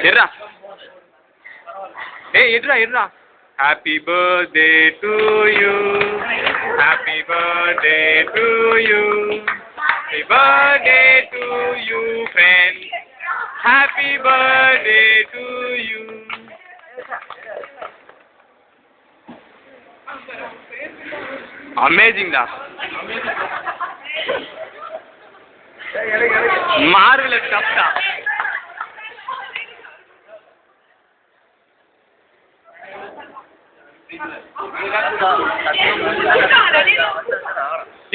இருடா. ஏய் இருடா. Happy birthday to you. Happy birthday to you. Happy birthday to you, friend. Happy birthday to you. Amazing da. Marvelous stuff da.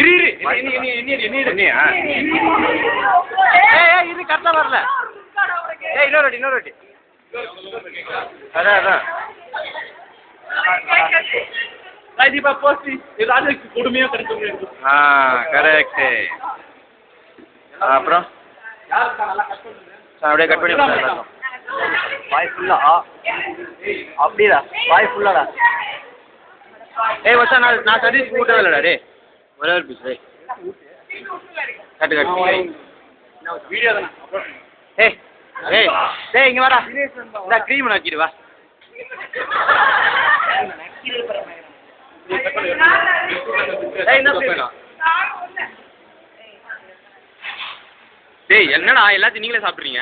இரு கரெக்டா வரல. இன்னொரு வாட்டி. அதான் கொடுமையா கிடைக்கும். கரெக்ட். அப்புறம் அப்படியே கட் பண்ணி வாய் ஃபுல்லா. அப்படியா வாய் ஃபுல்லாடா. ஏய் மச்சான் நான் சதீஷ் கூட்டவே இல்லடா. டே ஒரே ஒரு பீஸ். கட்டு வீடியோ தானே. ஏய் இங்க வாடா. இந்த க்ரீம் நக்கிடு வா. டேய் என்னடா எல்லாத்தையும் நீங்களே சாப்பிடுறீங்க?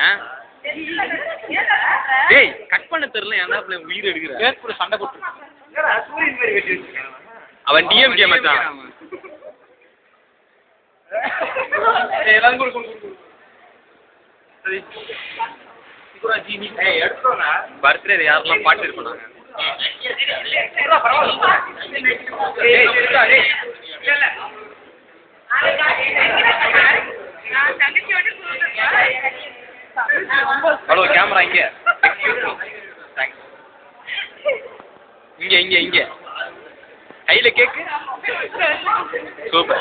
டேய் கட் பண்ண தெரியல. ஏன்டா உயிர் எடுக்கிற? சண்டை போட்டு அவன் டிஎம்கே மச்சான். பர்த்டே யாரெல்லாம் பாட்டு இருப்பாங்க? ஹலோ கேமரா இங்க. இங்க கையில கேக்கு. சூப்பர்.